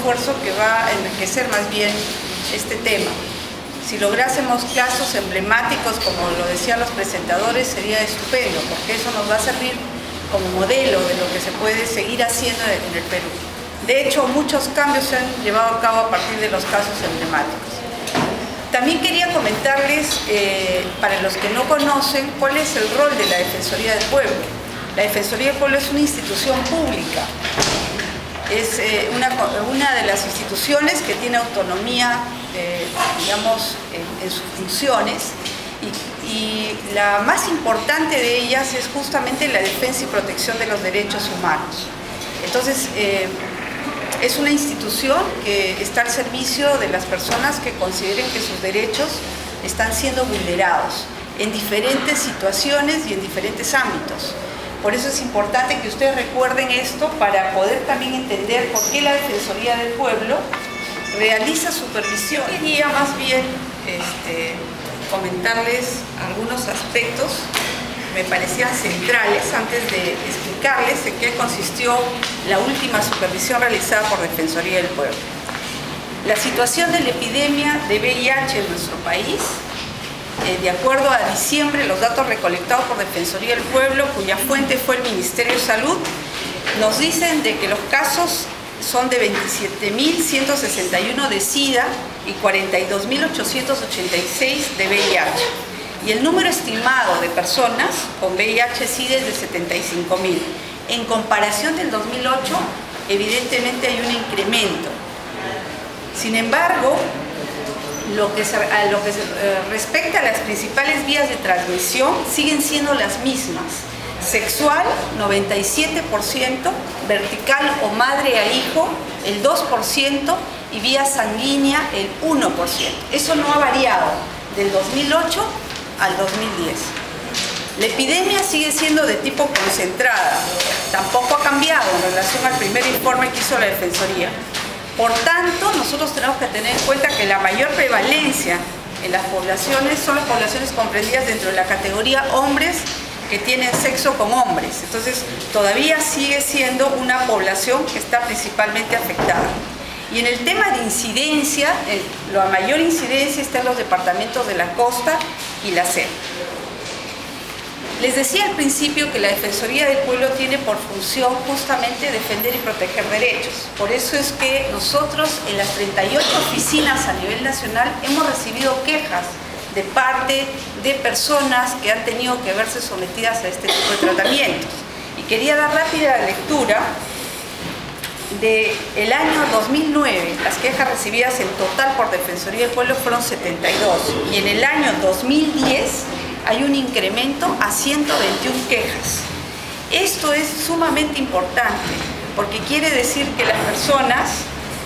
esfuerzo que va a enriquecer más bien este tema. Si lográsemos casos emblemáticos, como lo decían los presentadores, sería estupendo, porque eso nos va a servir como modelo de lo que se puede seguir haciendo en el Perú. De hecho, muchos cambios se han llevado a cabo a partir de los casos emblemáticos. También quería comentarles, para los que no conocen, cuál es el rol de la Defensoría del Pueblo. La Defensoría del Pueblo es una institución pública. Es una de las instituciones que tiene autonomía, digamos, en sus funciones, y la más importante de ellas es justamente la defensa y protección de los derechos humanos. Entonces, es una institución que está al servicio de las personas que consideren que sus derechos están siendo vulnerados en diferentes situaciones y en diferentes ámbitos. Por eso es importante que ustedes recuerden esto para poder también entender por qué la Defensoría del Pueblo realiza supervisión. Quería más bien comentarles algunos aspectos que me parecían centrales antes de explicarles en qué consistió la última supervisión realizada por Defensoría del Pueblo. La situación de la epidemia de VIH en nuestro país, de acuerdo a diciembre, los datos recolectados por Defensoría del Pueblo, cuya fuente fue el Ministerio de Salud, nos dicen de que los casos son de 27.161 de SIDA y 42.886 de VIH. Y el número estimado de personas con VIH-Sida es de 75.000. En comparación del 2008, evidentemente hay un incremento. Sin embargo, lo que respecta a las principales vías de transmisión, siguen siendo las mismas. Sexual, 97%, vertical o madre a hijo, el 2%, y vía sanguínea, el 1%. Eso no ha variado del 2008 al 2010. La epidemia sigue siendo de tipo concentrada, tampoco ha cambiado en relación al primer informe que hizo la Defensoría. Por tanto, nosotros tenemos que tener en cuenta que la mayor prevalencia en las poblaciones son las poblaciones comprendidas dentro de la categoría hombres que tienen sexo con hombres. Entonces, todavía sigue siendo una población que está principalmente afectada. Y en el tema de incidencia, la mayor incidencia está en los departamentos de la costa y la selva. Les decía al principio que la Defensoría del Pueblo tiene por función justamente defender y proteger derechos. Por eso es que nosotros en las 38 oficinas a nivel nacional hemos recibido quejas de parte de personas que han tenido que verse sometidas a este tipo de tratamientos. Y quería dar rápida lectura del año 2009. Las quejas recibidas en total por Defensoría del Pueblo fueron 72. Y en el año 2010 hay un incremento a 121 quejas. Esto es sumamente importante porque quiere decir que las personas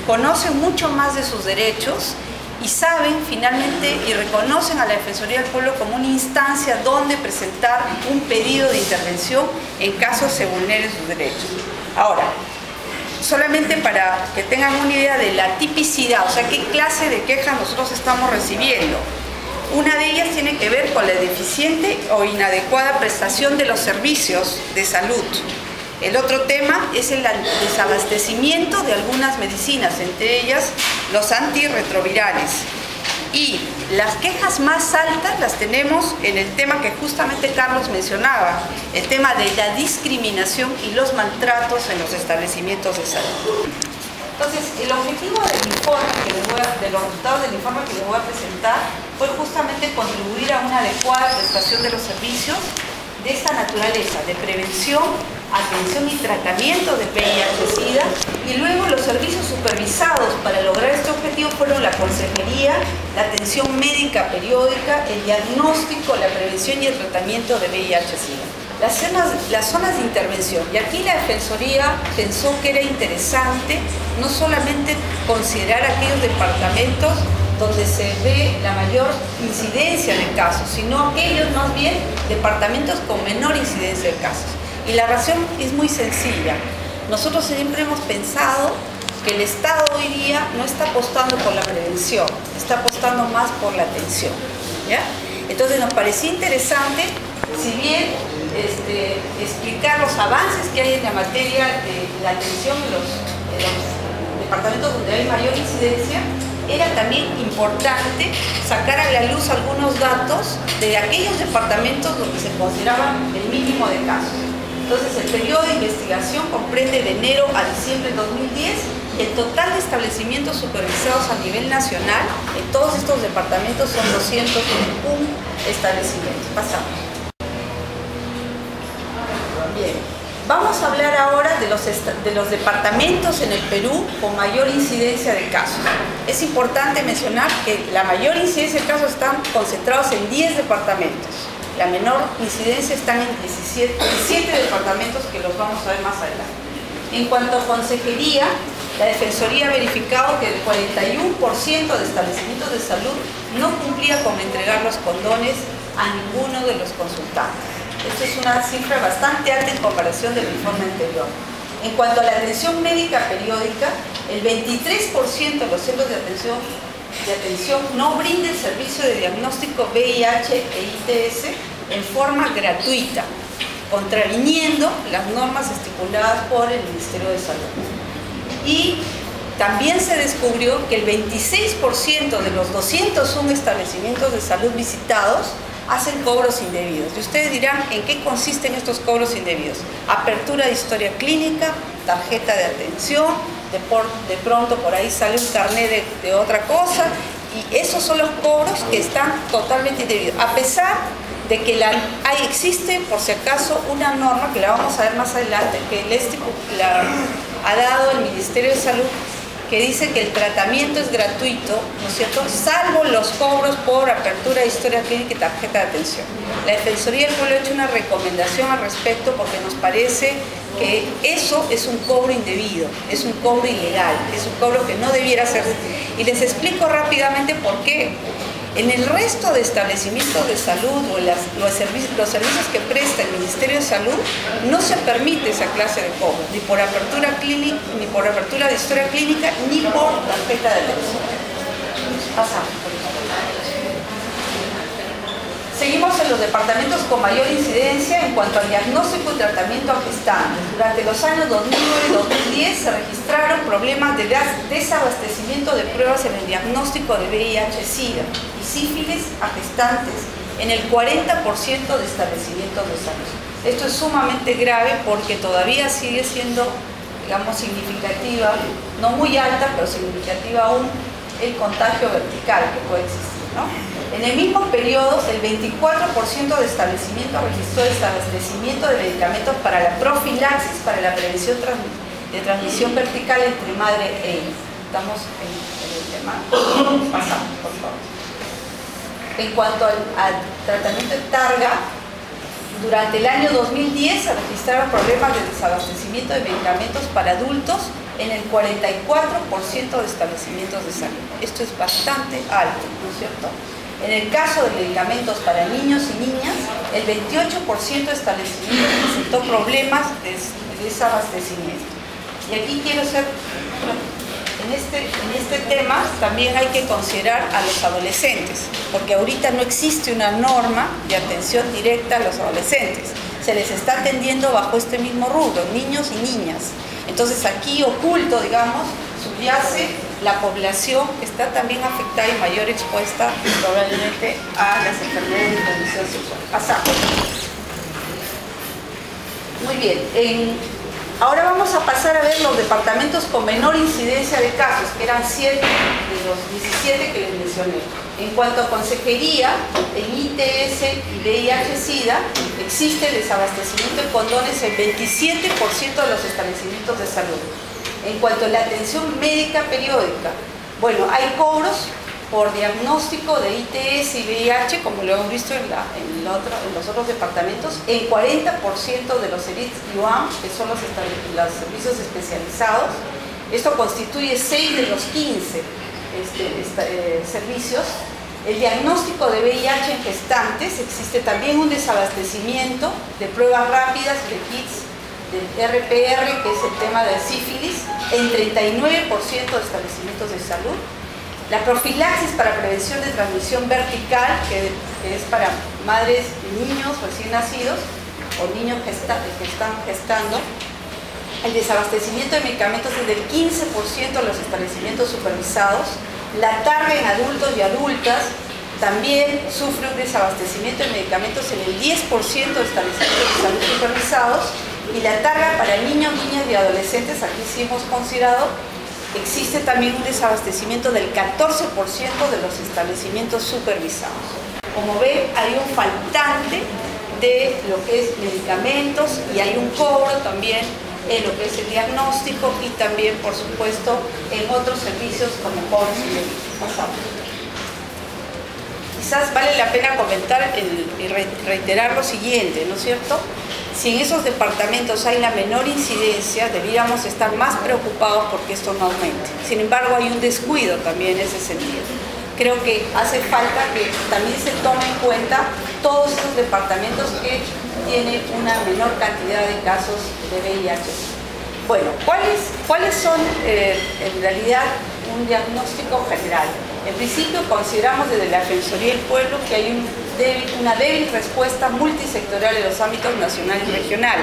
conocen mucho más de sus derechos y saben finalmente y reconocen a la Defensoría del Pueblo como una instancia donde presentar un pedido de intervención en caso se vulneren sus derechos. Ahora, solamente para que tengan una idea de la tipicidad, o sea, qué clase de quejas nosotros estamos recibiendo. Una de ellas tiene que ver con la deficiente o inadecuada prestación de los servicios de salud. El otro tema es el desabastecimiento de algunas medicinas, entre ellas los antirretrovirales. Y las quejas más altas las tenemos en el tema que justamente Carlos mencionaba, el tema de la discriminación y los maltratos en los establecimientos de salud. Entonces, el objetivo del informe de los resultados del informe que les voy a presentar fue justamente contribuir a una adecuada prestación de los servicios de esta naturaleza, de prevención, atención y tratamiento de VIH-Sida, y luego los servicios supervisados para lograr este objetivo fueron la consejería, la atención médica periódica, el diagnóstico, la prevención y el tratamiento de VIH-Sida. Las zonas de intervención, y aquí la Defensoría pensó que era interesante no solamente considerar aquellos departamentos donde se ve la mayor incidencia de casos, sino aquellos más bien departamentos con menor incidencia de casos. Y la razón es muy sencilla. Nosotros siempre hemos pensado que el Estado hoy día no está apostando por la prevención, está apostando más por la atención, ¿ya? Entonces nos parecía interesante, si bien explicar los avances que hay en la materia de la atención de departamentos donde hay mayor incidencia, era también importante sacar a la luz algunos datos de aquellos departamentos donde se consideraba el mínimo de casos. Entonces, el periodo de investigación comprende de enero a diciembre de 2010 y el total de establecimientos supervisados a nivel nacional en todos estos departamentos son 201 establecimientos. Pasamos. Bien. Vamos a hablar ahora de los departamentos en el Perú con mayor incidencia de casos. Es importante mencionar que la mayor incidencia de casos están concentrados en 10 departamentos. La menor incidencia están en 17 departamentos que los vamos a ver más adelante. En cuanto a consejería, la Defensoría ha verificado que el 41% de establecimientos de salud no cumplía con entregar los condones a ninguno de los consultantes. Esto es una cifra bastante alta en comparación del informe anterior. En cuanto a la atención médica periódica, el 23% de los centros de atención no brinda el servicio de diagnóstico VIH e ITS en forma gratuita, contraviniendo las normas estipuladas por el Ministerio de Salud. Y también se descubrió que el 26% de los 201 establecimientos de salud visitados hacen cobros indebidos. Y ustedes dirán, ¿en qué consisten estos cobros indebidos? Apertura de historia clínica, tarjeta de atención, de pronto por ahí sale un carnet de otra cosa, y esos son los cobros que están totalmente indebidos. A pesar de que existe, por si acaso, una norma, que la vamos a ver más adelante, que ha dado el Ministerio de Salud, que dice que el tratamiento es gratuito, ¿no es cierto?, salvo los cobros por apertura de historia clínica y tarjeta de atención. La Defensoría del Pueblo ha hecho una recomendación al respecto porque nos parece que eso es un cobro indebido, es un cobro ilegal, es un cobro que no debiera hacerse. Y les explico rápidamente por qué. En el resto de establecimientos de salud o los servicios que presta el Ministerio de Salud no se permite esa clase de cobro, ni por apertura clínica, ni por apertura de historia clínica, ni por tarjeta de atención. Pasamos. Seguimos en los departamentos con mayor incidencia en cuanto al diagnóstico y tratamiento a gestantes. Durante los años 2009 y 2010 se registraron problemas de desabastecimiento de pruebas en el diagnóstico de VIH-Sida y sífilis a gestantes en el 40% de establecimientos de salud. Esto es sumamente grave porque todavía sigue siendo, digamos, significativa, no muy alta, pero significativa aún, el contagio vertical que puede existir, ¿no? En el mismo periodo, el 24% de establecimientos registró desabastecimiento de medicamentos para la profilaxis, para la prevención de transmisión vertical entre madre e hijo. Estamos en el tema. Pasamos, por favor. En cuanto al tratamiento de targa, durante el año 2010 se registraron problemas de desabastecimiento de medicamentos para adultos en el 44% de establecimientos de salud. Esto es bastante alto, ¿no es cierto? En el caso de medicamentos para niños y niñas, el 28% de establecimientos presentó problemas de desabastecimiento. Y aquí quiero hacer, en este tema también hay que considerar a los adolescentes, porque ahorita no existe una norma de atención directa a los adolescentes. Se les está atendiendo bajo este mismo rubro, niños y niñas. Entonces aquí oculto, digamos, subyace la población que está también afectada y mayor expuesta probablemente a las enfermedades de transmisión sexual. Pasamos. Muy bien. Ahora vamos a pasar a ver los departamentos con menor incidencia de casos, que eran 7 de los 17 que les mencioné. En cuanto a consejería, en ITS y VIH-Sida existe desabastecimiento de condones en 27% de los establecimientos de salud. En cuanto a la atención médica periódica, bueno, hay cobros por diagnóstico de ITS y VIH, como lo hemos visto en los otros departamentos, en 40% de los ERITS y UAM, que son los servicios especializados. Esto constituye 6 de los 15 servicios. El diagnóstico de VIH en gestantes, existe también un desabastecimiento de pruebas rápidas, de kits, del RPR, que es el tema de sífilis, en 39% de establecimientos de salud. La profilaxis para prevención de transmisión vertical, que es para madres y niños recién nacidos o niños que están gestando, El desabastecimiento de medicamentos es del 15% de los establecimientos supervisados. La targa en adultos y adultas también sufre un desabastecimiento de medicamentos en el 10% de establecimientos de salud supervisados. Y la targa para niños, niñas y adolescentes, aquí sí hemos considerado, existe también un desabastecimiento del 14% de los establecimientos supervisados. Como ven, hay un faltante de lo que es medicamentos y hay un cobro también en lo que es el diagnóstico y también, por supuesto, en otros servicios como cobros y delitos. Quizás vale la pena comentar y reiterar lo siguiente, ¿no es cierto? Si en esos departamentos hay la menor incidencia, deberíamos estar más preocupados porque esto no aumente. Sin embargo, hay un descuido también en ese sentido. Creo que hace falta que también se tome en cuenta todos esos departamentos que tienen una menor cantidad de casos de VIH. Bueno, ¿cuáles son en realidad un diagnóstico general? En principio consideramos desde la Defensoría del Pueblo que hay una débil respuesta multisectorial en los ámbitos nacional y regional.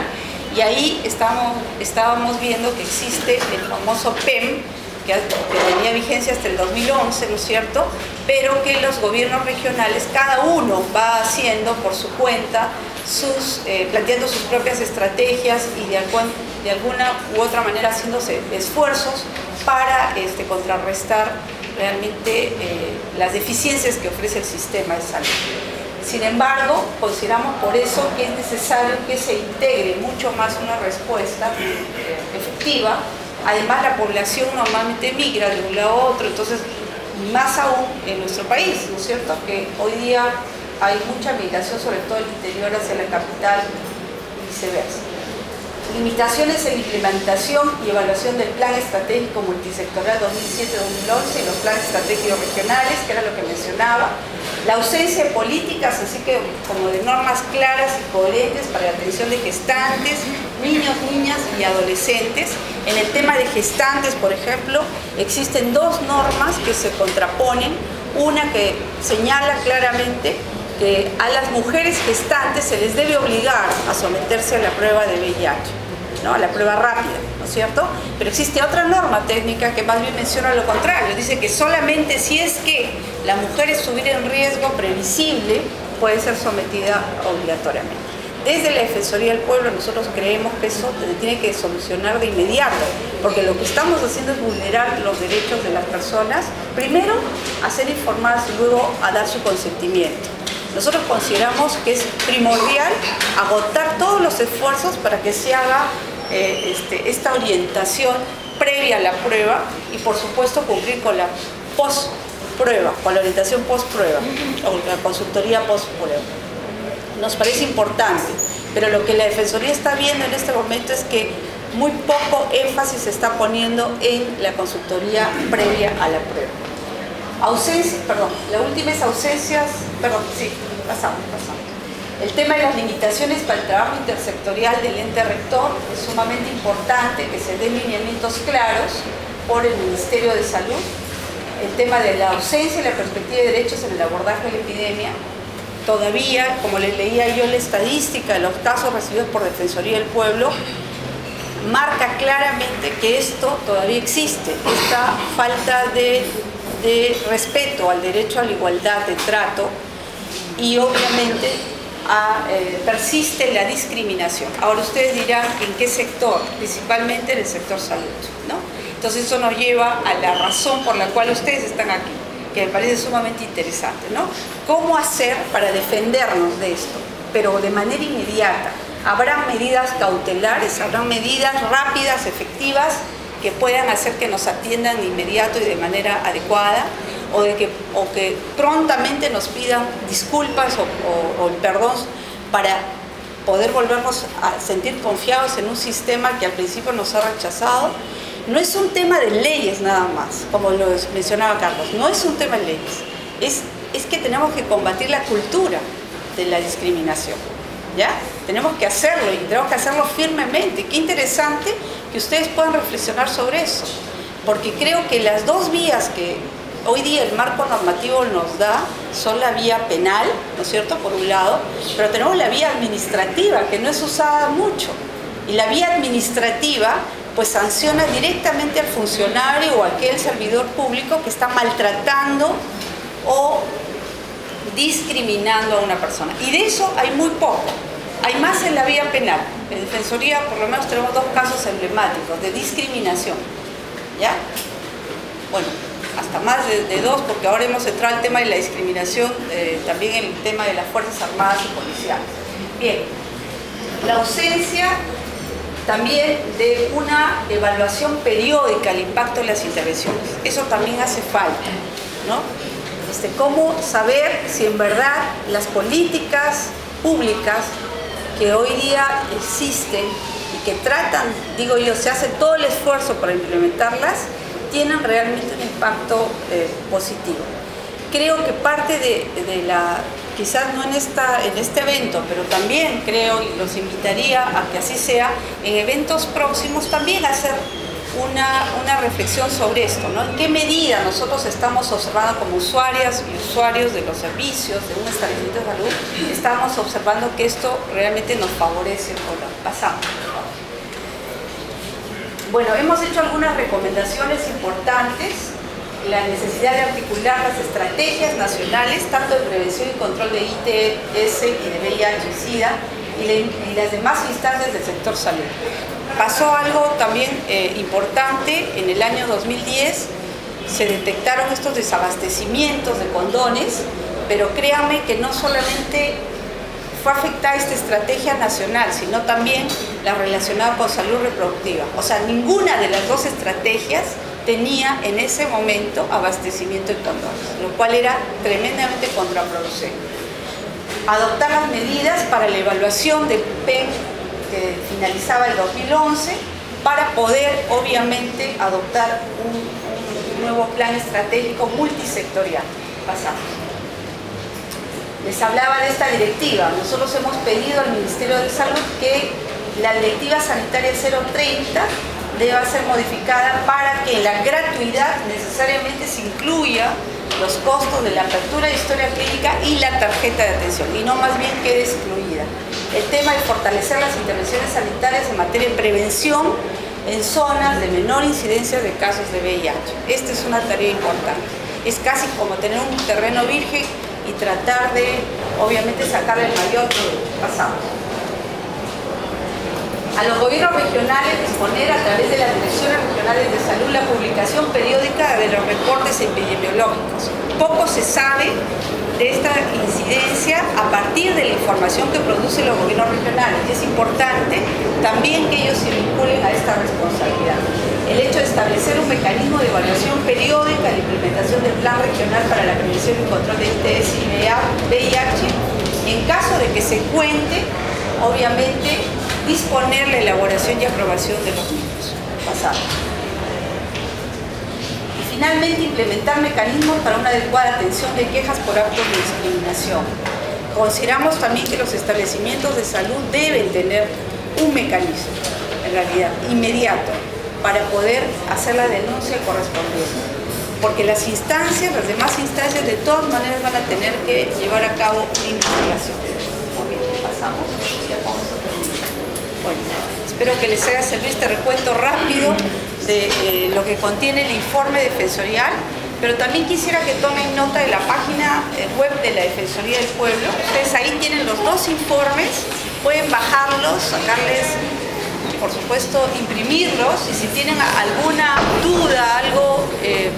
Y ahí estábamos viendo que existe el famoso PEM, que tenía vigencia hasta el 2011, ¿no es cierto? Pero que los gobiernos regionales, cada uno va haciendo por su cuenta, planteando sus propias estrategias y de alguna u otra manera haciéndose esfuerzos para contrarrestar realmente las deficiencias que ofrece el sistema de salud. Sin embargo, consideramos por eso que es necesario que se integre mucho más una respuesta efectiva. Además, la población normalmente migra de un lado a otro, entonces, más aún en nuestro país, ¿no es cierto? Que hoy día hay mucha migración, sobre todo el interior hacia la capital y viceversa. Limitaciones en implementación y evaluación del Plan Estratégico Multisectorial 2007-2011 y los planes estratégicos regionales, que era lo que mencionaba. La ausencia de políticas, así que como de normas claras y coherentes para la atención de gestantes, niños, niñas y adolescentes. En el tema de gestantes, por ejemplo, existen dos normas que se contraponen. Una que señala claramente que a las mujeres gestantes se les debe obligar a someterse a la prueba de VIH, ¿no? A la prueba rápida, ¿no es cierto? Pero existe otra norma técnica que más bien menciona lo contrario. Dice que solamente si es que la mujer estuviera en riesgo previsible, puede ser sometida obligatoriamente. Desde la Defensoría del Pueblo nosotros creemos que eso se tiene que solucionar de inmediato, porque lo que estamos haciendo es vulnerar los derechos de las personas, primero a ser informadas y luego a dar su consentimiento. Nosotros consideramos que es primordial agotar todos los esfuerzos para que se haga esta orientación previa a la prueba y por supuesto cumplir con la post-prueba, con la orientación post-prueba o la consultoría post-prueba. Nos parece importante, pero lo que la Defensoría está viendo en este momento es que muy poco énfasis se está poniendo en la consultoría previa a la prueba. La última es ausencias, pasamos. El tema de las limitaciones para el trabajo intersectorial del ente rector es sumamente importante que se den lineamientos claros por el Ministerio de Salud. El tema de la ausencia y la perspectiva de derechos en el abordaje de la epidemia. Todavía, como les leía yo la estadística de los casos recibidos por Defensoría del Pueblo, marca claramente que esto todavía existe, esta falta de respeto al derecho a la igualdad de trato y obviamente persiste la discriminación. Ahora ustedes dirán en qué sector, principalmente en el sector salud, ¿no? Entonces eso nos lleva a la razón por la cual ustedes están aquí, que me parece sumamente interesante, ¿no? ¿Cómo hacer para defendernos de esto? Pero de manera inmediata. Habrá medidas cautelares, habrá medidas rápidas, efectivas, que puedan hacer que nos atiendan de inmediato y de manera adecuada, o que prontamente nos pidan disculpas o perdón para poder volvernos a sentir confiados en un sistema que al principio nos ha rechazado. No es un tema de leyes nada más, como lo mencionaba Carlos, no es un tema de leyes, es que tenemos que combatir la cultura de la discriminación, ¿ya? Tenemos que hacerlo y tenemos que hacerlo firmemente. Qué interesante que ustedes puedan reflexionar sobre eso, porque creo que las dos vías que hoy día el marco normativo nos da son la vía penal, ¿no es cierto?, por un lado, pero tenemos la vía administrativa, que no es usada mucho, Y la vía administrativa pues sanciona directamente al funcionario o a aquel servidor público que está maltratando o discriminando a una persona. Y de eso hay muy poco. Hay más en la vía penal. En Defensoría por lo menos tenemos 2 casos emblemáticos de discriminación. ¿Ya? Bueno, hasta más de 2, porque ahora hemos entrado al tema de la discriminación, también en el tema de las Fuerzas Armadas y Policiales. Bien, la ausencia también de una evaluación periódica del impacto de las intervenciones. Eso también hace falta, ¿no? Cómo saber si en verdad las políticas públicas que hoy día existen y que tratan, digo yo, se hace todo el esfuerzo para implementarlas, tienen realmente un impacto positivo. Creo que parte de la, quizás no en este evento, pero también creo, y los invitaría a que así sea, en eventos próximos también hacer una reflexión sobre esto, ¿no? ¿En qué medida nosotros estamos observando como usuarias y usuarios de los servicios de un establecimiento de salud, estamos observando que esto realmente nos favorece o no? Pasamos. Bueno, hemos hecho algunas recomendaciones importantes. La necesidad de articular las estrategias nacionales, tanto de prevención y control de ITS y de VIH y SIDA, y las demás instancias del sector salud. Pasó algo también importante. En el año 2010 se detectaron estos desabastecimientos de condones, pero créanme que no solamente fue afectada esta estrategia nacional, sino también la relacionada con salud reproductiva. O sea, ninguna de las 2 estrategias tenía en ese momento abastecimiento de condones, lo cual era tremendamente contraproducente. Adoptar las medidas para la evaluación del PEN que finalizaba el 2011 para poder obviamente adoptar un nuevo plan estratégico multisectorial. Pasamos. Les hablaba de esta directiva. Nosotros hemos pedido al Ministerio de Salud que la Directiva Sanitaria 030 deba ser modificada para que en la gratuidad necesariamente se incluya los costos de la apertura de historia clínica y la tarjeta de atención, y no más bien quede excluida. El tema de fortalecer las intervenciones sanitarias en materia de prevención en zonas de menor incidencia de casos de VIH. Esta es una tarea importante. Es casi como tener un terreno virgen y tratar de, obviamente, sacarle el mayor pasado. A los gobiernos regionales disponer a través de las direcciones regionales de salud la publicación periódica de los reportes epidemiológicos. Poco se sabe de esta incidencia a partir de la información que producen los gobiernos regionales. Y es importante también que ellos se vinculen a esta responsabilidad. El hecho de establecer un mecanismo de evaluación periódica de la implementación del Plan Regional para la Prevención y Control de ITS y VIH, en caso de que se cuente, obviamente, disponer la elaboración y aprobación de los mismos. Pasamos. Y finalmente, implementar mecanismos para una adecuada atención de quejas por actos de discriminación. Consideramos también que los establecimientos de salud deben tener un mecanismo, en realidad, inmediato, para poder hacer la denuncia correspondiente. Porque las demás instancias, de todas maneras van a tener que llevar a cabo una investigación. Muy bien, pasamos. Ya con eso terminamos. Bueno, espero que les haya servido este recuento rápido de lo que contiene el informe defensorial, pero también quisiera que tomen nota de la página web de la Defensoría del Pueblo. Ustedes ahí tienen los 2 informes, pueden bajarlos, sacarles, por supuesto, imprimirlos, y si tienen alguna duda, algo que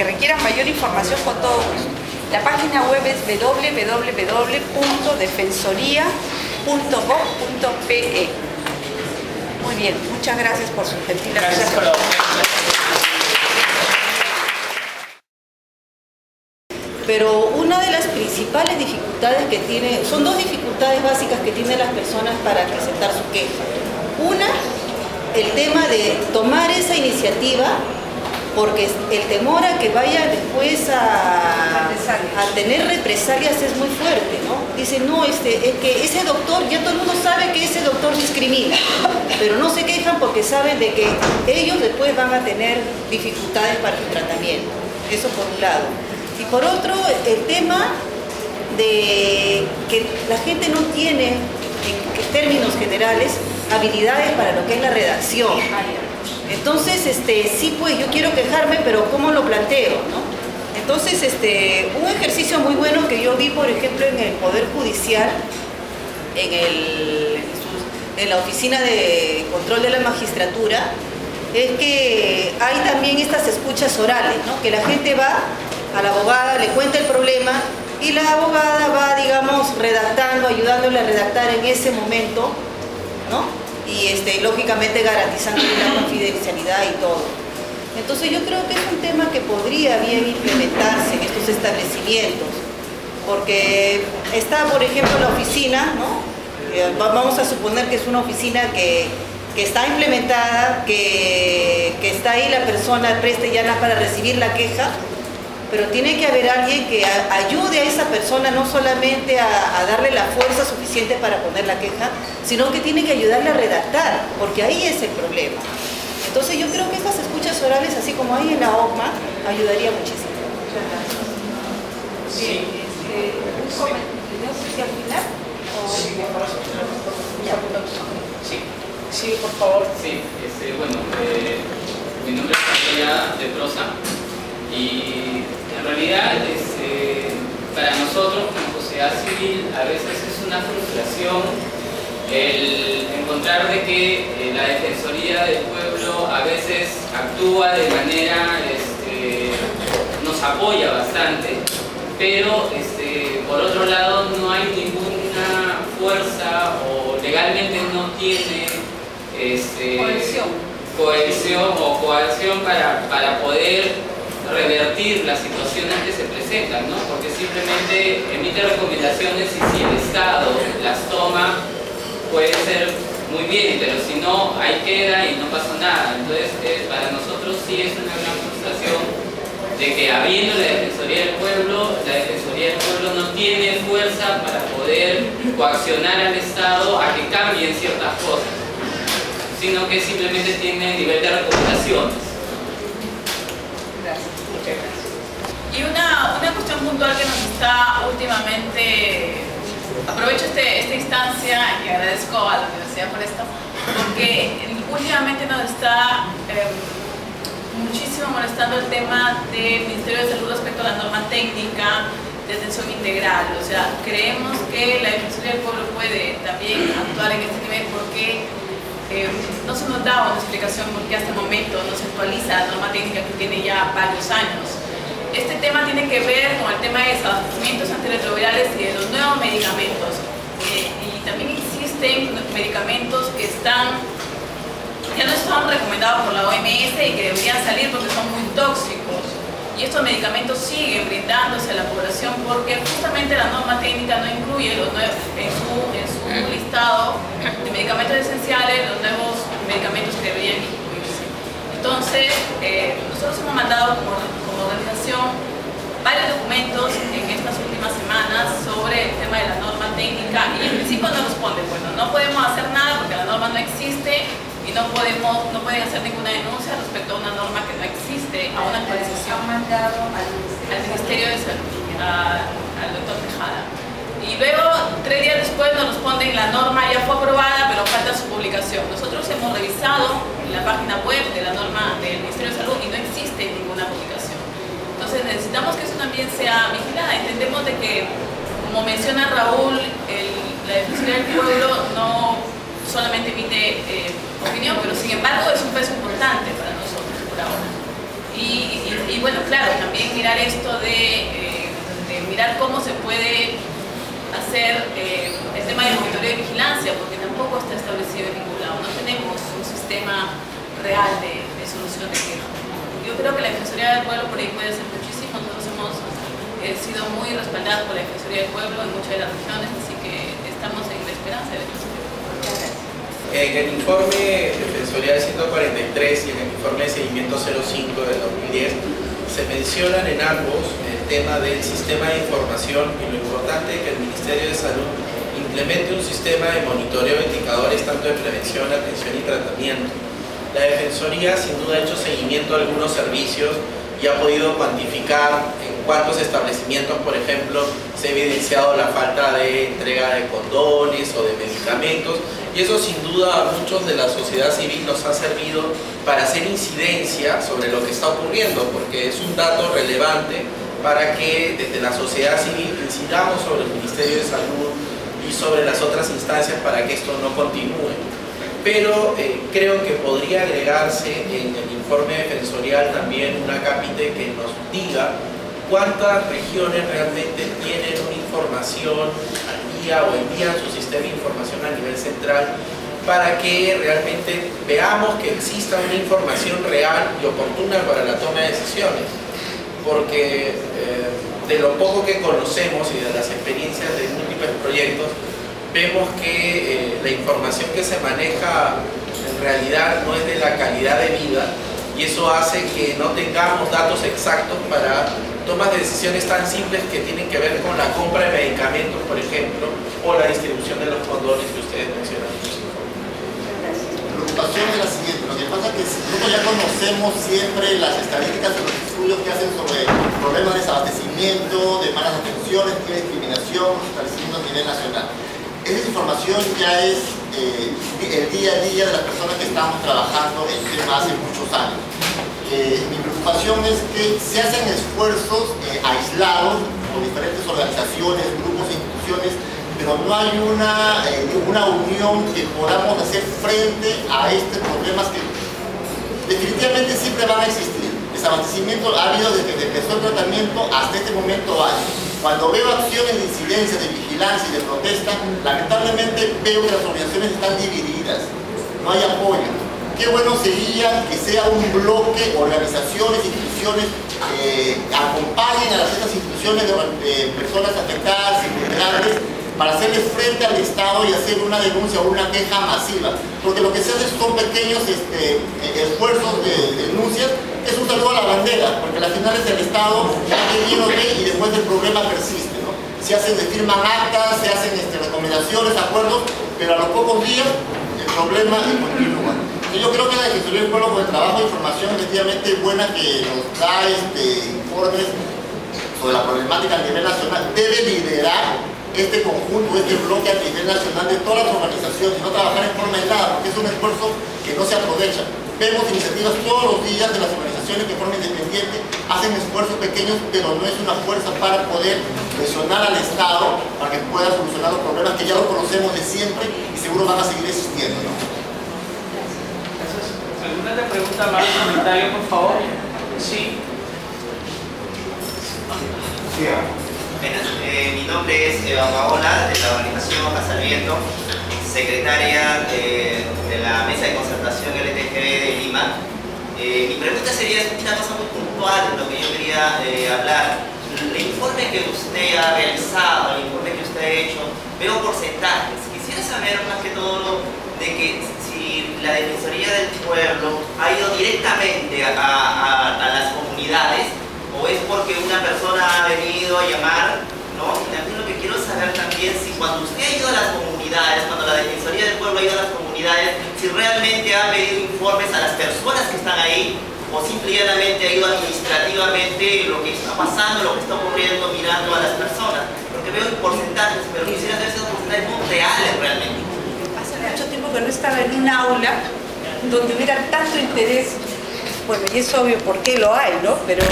requiera mayor información, con todo gusto. La página web es www.defensoria.gov.pe. Muy bien, muchas gracias por su gentil atención. Pero una de las principales dificultades que tiene, son 2 dificultades básicas que tienen las personas para presentar su queja. Una, el tema de tomar esa iniciativa, porque el temor a que vaya después a tener represalias es muy fuerte, ¿no? Dicen, no, es que ese doctor, ya todo el mundo sabe que ese doctor discrimina, pero no se quejan porque saben de que ellos después van a tener dificultades para su tratamiento. Eso por un lado. Y por otro, el tema de que la gente no tiene, en términos generales, habilidades para lo que es la redacción. Entonces, sí, pues yo quiero quejarme, pero ¿cómo lo planteo, no? Entonces, un ejercicio muy bueno que yo vi, por ejemplo, en el Poder Judicial, en la Oficina de Control de la Magistratura, es que hay también estas escuchas orales, ¿no? Que la gente va a la abogada, le cuenta el problema y la abogada va, digamos, redactando, ayudándole a redactar en ese momento, ¿no? Y lógicamente garantizando la confidencialidad y todo. Entonces yo creo que es un tema que podría bien implementarse en estos establecimientos, porque está, por ejemplo, la oficina, ¿no? Vamos a suponer que es una oficina que está implementada, que está ahí la persona presta ya para recibir la queja, pero tiene que haber alguien que ayude a esa persona no solamente a darle la fuerza suficiente para poner la queja, sino que tiene que ayudarle a redactar, porque ahí es el problema. Entonces yo creo que estas escuchas orales, así como hay en la OCMA, ayudaría muchísimo. Sí. Un comentario, no sé si al final o... Sí. Sí, por favor. Sí, bueno, mi nombre es Andrea de Prosa y en realidad para nosotros como sociedad civil a veces es una frustración el encontrar de que la Defensoría del Pueblo a veces actúa de manera, nos apoya bastante, pero por otro lado no hay ninguna fuerza o legalmente no tiene coerción para poder revertir las situaciones que se presentan, ¿no? Porque simplemente emite recomendaciones y si el Estado las toma puede ser muy bien, pero si no, ahí queda y no pasa nada. Entonces para nosotros sí es una gran frustración de que habiendo la Defensoría del Pueblo no tiene fuerza para poder coaccionar al Estado a que cambien ciertas cosas, sino que simplemente tiene nivel de recomendaciones. Gracias. Muchas gracias. Y una cuestión puntual que nos está últimamente, aprovecho esta instancia y agradezco a la universidad por esto, porque últimamente nos está muchísimo molestando el tema del Ministerio de Salud respecto a la norma técnica de atención integral. O sea, creemos que la Defensoría del Pueblo puede también actuar en este nivel porque no se nos daba una explicación porque hasta el momento no se actualiza la norma técnica que tiene ya varios años. Este tema tiene que ver con el tema de desabastecimientos antirretrovirales y de los nuevos medicamentos. Y también existen medicamentos que ya no están recomendados por la OMS y que deberían salir porque son muy tóxicos. Y estos medicamentos siguen brindándose a la población porque justamente la norma técnica no incluye los nuevos, en su listado de medicamentos esenciales los nuevos medicamentos que deberían incluirse. Entonces, nosotros hemos mandado como organización varios documentos en estas últimas semanas sobre el tema de la norma técnica y en principio no responde. Bueno, no podemos hacer nada porque la norma no existe y no pueden hacer ninguna denuncia respecto a una norma que no existe, a una actualización. Han mandado al Ministerio de Salud, al doctor Tejada. Y luego, 3 días después nos responden, la norma ya fue aprobada, pero falta su publicación. Nosotros hemos revisado la página web de la norma del Ministerio de Salud y no existe ninguna publicación. Entonces necesitamos que eso también sea vigilado. Entendemos de que, como menciona Raúl, la Defensoría del Pueblo no solamente emite opinión, pero sin embargo es un peso importante para nosotros por ahora. Y bueno, claro, también mirar esto de mirar cómo se puede hacer el tema de monitoreo y vigilancia, porque tampoco está establecido en ningún lado. No tenemos un sistema real de solución de quejas. Yo creo que la Defensoría del Pueblo por ahí puede hacer muchísimo. Nosotros hemos sido muy respaldados por la Defensoría del Pueblo en muchas de las regiones, así que estamos en la esperanza de la Defensoría del Pueblo. En el informe Defensoría 143 y en el informe de seguimiento 05 del 2010 se mencionan en ambos el tema del sistema de información y lo importante es que el Ministerio de Salud implemente un sistema de monitoreo de indicadores tanto de prevención, atención y tratamiento. La Defensoría sin duda ha hecho seguimiento a algunos servicios y ha podido cuantificar en cuántos establecimientos, por ejemplo, se ha evidenciado la falta de entrega de condones o de medicamentos, y eso sin duda a muchos de la sociedad civil nos ha servido para hacer incidencia sobre lo que está ocurriendo, porque es un dato relevante para que desde la sociedad civil incidamos sobre el Ministerio de Salud y sobre las otras instancias para que esto no continúe. Pero creo que podría agregarse en el informe defensorial también un acápite que nos diga cuántas regiones realmente tienen una información al día o envían su sistema de información a nivel central, para que realmente veamos que exista una información real y oportuna para la toma de decisiones. Porque de lo poco que conocemos y de las experiencias de múltiples proyectos, vemos que la información que se maneja en realidad no es de la calidad de vida, y eso hace que no tengamos datos exactos para tomas de decisiones tan simples que tienen que ver con la compra de medicamentos, por ejemplo, o la distribución de los condones que ustedes mencionan. La preocupación es la siguiente: lo que pasa es que nosotros ya conocemos siempre las estadísticas de los estudios que hacen sobre problemas de desabastecimiento, de malas atenciones, de discriminación, establecimientos a nivel nacional. Esa información ya es el día a día de las personas que estamos trabajando en el tema hace muchos años. Mi preocupación es que se hacen esfuerzos aislados por diferentes organizaciones, grupos e instituciones, pero no hay una unión que podamos hacer frente a estos problemas que definitivamente siempre van a existir. Desabastecimiento ha habido desde que empezó el tratamiento hasta este momento años. Cuando veo acciones de incidencia, de vigilancia y de protesta, lamentablemente veo que las organizaciones están divididas, no hay apoyo. Qué bueno sería que sea un bloque, organizaciones, instituciones, acompañen a estas instituciones de personas afectadas y vulnerables para hacerles frente al Estado y hacer una denuncia o una queja masiva. Porque lo que se hace son pequeños esfuerzos de denuncias. Es un saludo a la bandera, porque al final es el Estado que viene y después el problema persiste, ¿no? Se firman actas, se hacen recomendaciones, acuerdos, pero a los pocos días el problema continúa. Y yo creo que la Defensoría del Pueblo, con el trabajo de información efectivamente buena que nos da informes sobre la problemática a nivel nacional, debe liderar este conjunto, este bloque a nivel nacional de todas las organizaciones, y no trabajar en forma aislada, porque es un esfuerzo que no se aprovecha. Vemos iniciativas todos los días de las organizaciones que de forma independiente hacen esfuerzos pequeños, pero no es una fuerza para poder presionar al Estado para que pueda solucionar los problemas que ya los conocemos de siempre y seguro van a seguir existiendo, ¿no? ¿Alguna otra pregunta más? Comentario, por favor. Sí. Mi nombre es Eva Paola, de la organización Casa al Viento, secretaria de la Mesa de Concertación LGTB de Lima. Mi pregunta sería una cosa muy puntual de lo que yo quería hablar. El informe que usted ha realizado, el informe que usted ha hecho, veo porcentajes. Quisiera saber más que todo de que si la Defensoría del Pueblo ha ido directamente a las comunidades, o es porque una persona ha venido a llamar, ¿no? Y también lo que quiero saber también, si cuando usted ha ido a las comunidades, cuando la Defensoría del Pueblo ha ido a las comunidades, si realmente ha pedido informes a las personas que están ahí, o simplemente ha ido administrativamente lo que está pasando, lo que está ocurriendo, mirando a las personas. Porque veo porcentajes, pero quisiera saber si esos porcentajes son reales realmente. Hace mucho tiempo que no estaba en un aula donde hubiera tanto interés. Bueno, y es obvio por qué lo hay, ¿no? Pero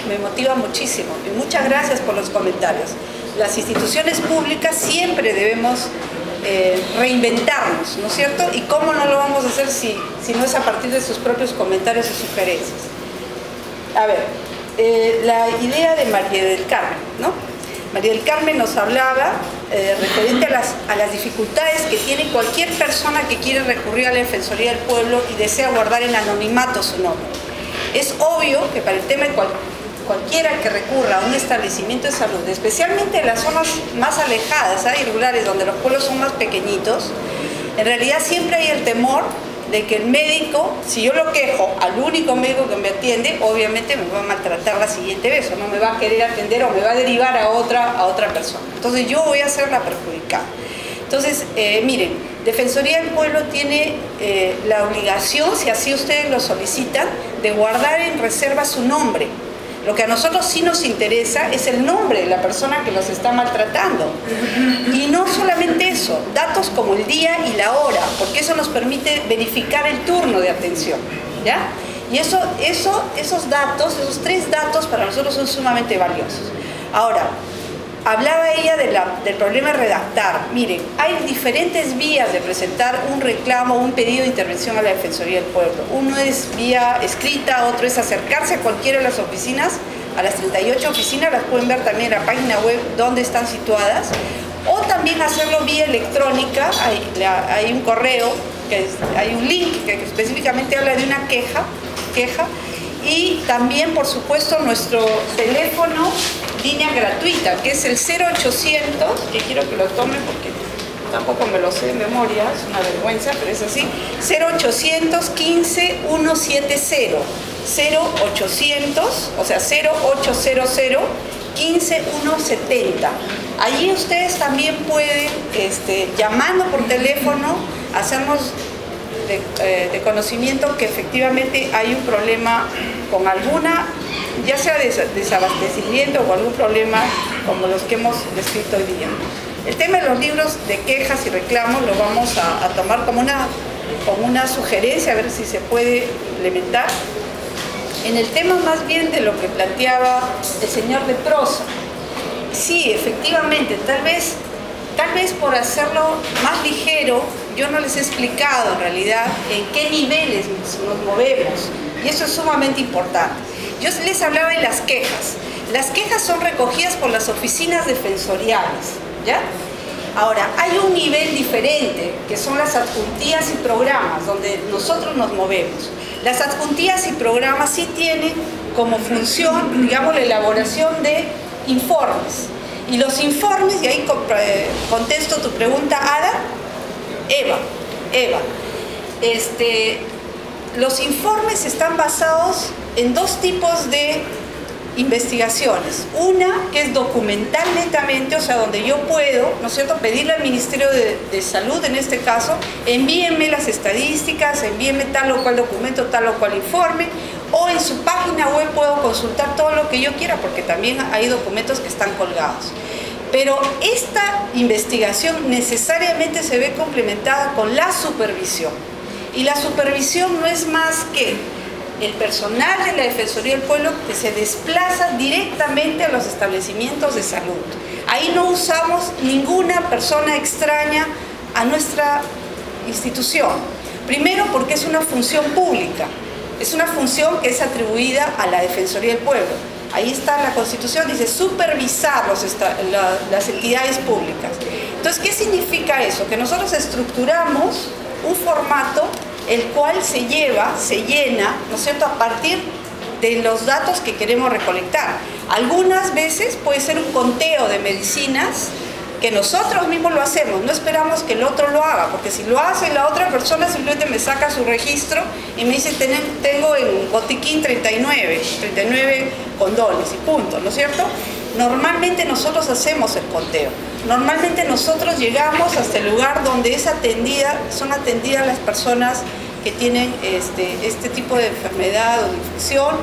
me motiva muchísimo. Y muchas gracias por los comentarios. Las instituciones públicas siempre debemos reinventarnos, ¿no es cierto? ¿Y cómo no lo vamos a hacer si no es a partir de sus propios comentarios y sugerencias? A ver, la idea de María del Carmen, ¿no? María del Carmen nos hablaba referente a las dificultades que tiene cualquier persona que quiere recurrir a la Defensoría del Pueblo y desea guardar en anonimato su nombre. Es obvio que para el tema de cualquiera que recurra a un establecimiento de salud, especialmente en las zonas más alejadas y rurales, donde los pueblos son más pequeñitos, en realidad siempre hay el temor de que el médico, si yo lo quejo al único médico que me atiende, obviamente me va a maltratar la siguiente vez, o no me va a querer atender, o me va a derivar a otra persona. Entonces yo voy a ser la perjudicada. Entonces, miren, Defensoría del Pueblo tiene la obligación, si así ustedes lo solicitan, de guardar en reserva su nombre. Lo que a nosotros sí nos interesa es el nombre de la persona que los está maltratando. Y no solamente eso, datos como el día y la hora, porque eso nos permite verificar el turno de atención, ¿ya? Y esos datos, esos 3 datos para nosotros son sumamente valiosos. Ahora, hablaba ella del problema de redactar. Miren, hay diferentes vías de presentar un reclamo, un pedido de intervención a la Defensoría del Pueblo. Uno es vía escrita, otro es acercarse a cualquiera de las oficinas, a las 38 oficinas, las pueden ver también en la página web donde están situadas, o también hacerlo vía electrónica. Hay un correo, hay un link que específicamente habla de una queja, y también, por supuesto, nuestro teléfono, línea gratuita, que es el 0800, que quiero que lo tomen porque tampoco me lo sé de memoria, es una vergüenza, pero es así, 0800 15 170, 0800, o sea, 0800 15 170. Allí ustedes también pueden, llamando por teléfono, hacernos de conocimiento que efectivamente hay un problema con alguna, ya sea desabastecimiento o algún problema como los que hemos descrito hoy día. El tema de los libros de quejas y reclamos lo vamos a tomar como una sugerencia, a ver si se puede implementar. En el tema más bien de lo que planteaba el señor de Prosa, sí, efectivamente, tal vez por hacerlo más ligero, yo no les he explicado en realidad en qué niveles nos movemos, y eso es sumamente importante. Yo les hablaba de las quejas. Las quejas son recogidas por las oficinas defensoriales, ¿ya? Ahora, hay un nivel diferente, que son las adjuntías y programas, donde nosotros nos movemos. Las adjuntías y programas sí tienen como función, digamos, la elaboración de informes. Y los informes, y ahí contesto tu pregunta, Ada, Eva, los informes están basados en 2 tipos de investigaciones. Una que es documental netamente, o sea, donde yo puedo, ¿no es cierto?, pedirle al Ministerio de Salud, en este caso, envíenme las estadísticas, envíenme tal o cual documento, tal o cual informe, o en su página web puedo consultar todo lo que yo quiera, porque también hay documentos que están colgados. Pero esta investigación necesariamente se ve complementada con la supervisión. Y la supervisión no es más que el personal de la Defensoría del Pueblo que se desplaza directamente a los establecimientos de salud. Ahí no usamos ninguna persona extraña a nuestra institución. Primero porque es una función pública, es una función que es atribuida a la Defensoría del Pueblo. Ahí está la Constitución, dice supervisar las entidades públicas. Entonces, ¿qué significa eso? Que nosotros estructuramos un formato el cual se llena, ¿no es cierto?, a partir de los datos que queremos recolectar. Algunas veces puede ser un conteo de medicinas que nosotros mismos lo hacemos, no esperamos que el otro lo haga, porque si lo hace la otra persona simplemente me saca su registro y me dice tengo en botiquín 39 condones y punto, ¿no es cierto? Normalmente nosotros hacemos el conteo, normalmente nosotros llegamos hasta el lugar donde son atendidas las personas que tienen este tipo de enfermedad o de infección,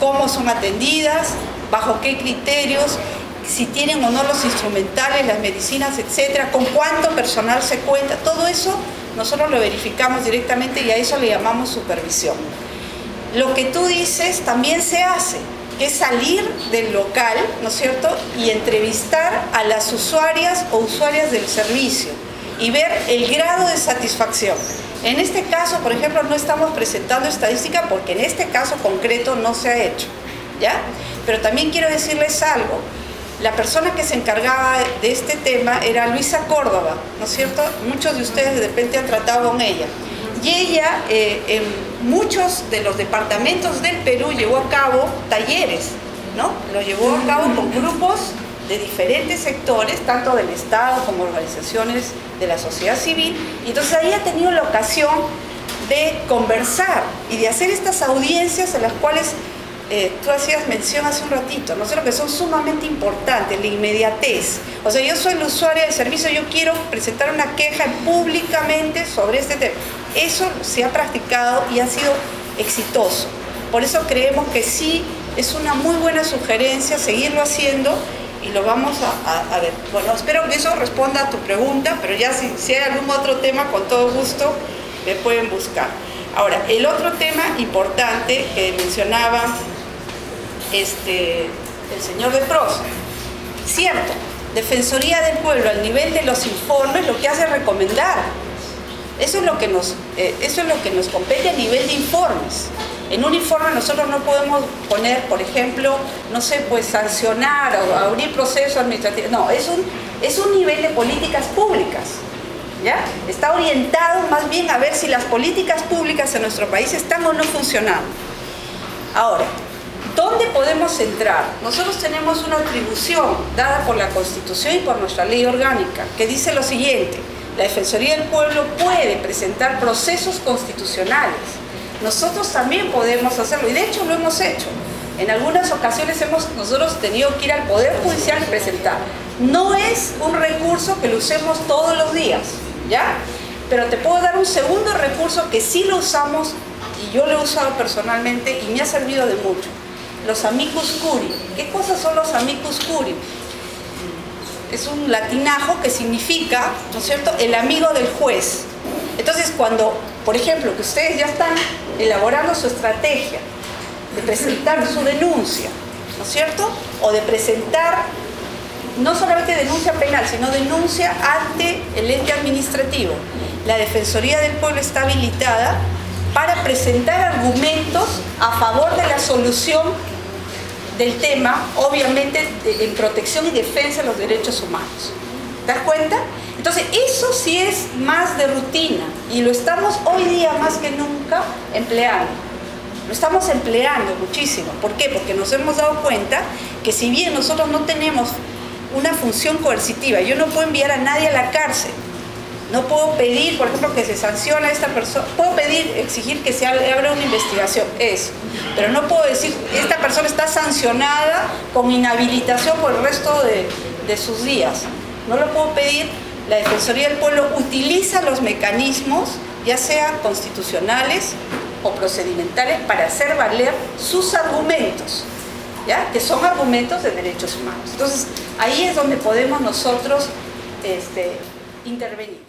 cómo son atendidas, bajo qué criterios, si tienen o no los instrumentales, las medicinas, etcétera, con cuánto personal se cuenta, todo eso nosotros lo verificamos directamente y a eso le llamamos supervisión. Lo que tú dices también se hace, que es salir del local, ¿no es cierto?, y entrevistar a las usuarias o usuarias del servicio y ver el grado de satisfacción. En este caso, por ejemplo, no estamos presentando estadística porque en este caso concreto no se ha hecho, ¿ya? Pero también quiero decirles algo. La persona que se encargaba de este tema era Luisa Córdoba, ¿no es cierto? Muchos de ustedes de repente han tratado con ella. Y ella, en muchos de los departamentos del Perú, llevó a cabo talleres, ¿no? Lo llevó a cabo con grupos de diferentes sectores, tanto del Estado como organizaciones de la sociedad civil. Y entonces ahí ha tenido la ocasión de conversar y de hacer estas audiencias en las cuales tú hacías mención hace un ratito, ¿no? Sé, que son sumamente importantes, la inmediatez. O sea, yo soy el usuario del servicio, yo quiero presentar una queja públicamente sobre este tema. Eso se ha practicado y ha sido exitoso. Por eso creemos que sí, es una muy buena sugerencia seguirlo haciendo y lo vamos a ver. Bueno, espero que eso responda a tu pregunta, pero ya si hay algún otro tema, con todo gusto me pueden buscar. Ahora, el otro tema importante que mencionaba el señor de Prosa, cierto, Defensoría del Pueblo al nivel de los informes lo que hace es recomendar. Eso es lo que nos compete a nivel de informes. En un informe nosotros no podemos poner, por ejemplo, no sé, pues sancionar o abrir procesos administrativos. No, es un nivel de políticas públicas, ¿ya? Está orientado más bien a ver si las políticas públicas en nuestro país están o no funcionando. Ahora, ¿dónde podemos entrar? Nosotros tenemos una atribución dada por la Constitución y por nuestra ley orgánica que dice lo siguiente: la Defensoría del Pueblo puede presentar procesos constitucionales. Nosotros también podemos hacerlo y de hecho lo hemos hecho. En algunas ocasiones nosotros tenido que ir al Poder Judicial y presentar. No es un recurso que lo usemos todos los días, ¿ya? Pero te puedo dar un segundo recurso que sí lo usamos y yo lo he usado personalmente y me ha servido de mucho. Los amicus curiae. ¿Qué cosas son los amicus curiae? Es un latinajo que significa, ¿no es cierto?, el amigo del juez. Entonces, cuando, por ejemplo, que ustedes ya están elaborando su estrategia de presentar su denuncia, ¿no es cierto?, o de presentar no solamente denuncia penal, sino denuncia ante el ente administrativo, la Defensoría del Pueblo está habilitada para presentar argumentos a favor de la solución del tema, obviamente en protección y defensa de los derechos humanos. ¿Te das cuenta? Entonces, eso sí es más de rutina y lo estamos hoy día más que nunca empleando. Lo estamos empleando muchísimo. ¿Por qué? Porque nos hemos dado cuenta que si bien nosotros no tenemos una función coercitiva, yo no puedo enviar a nadie a la cárcel, no puedo pedir, por ejemplo, que se sancione a esta persona, puedo pedir, exigir que se abra una investigación, eso, pero no puedo decir, esta persona está sancionada con inhabilitación por el resto de sus días. No lo puedo pedir. La Defensoría del Pueblo utiliza los mecanismos, ya sean constitucionales o procedimentales, para hacer valer sus argumentos, ¿ya? Que son argumentos de derechos humanos. Entonces, ahí es donde podemos nosotros intervenir.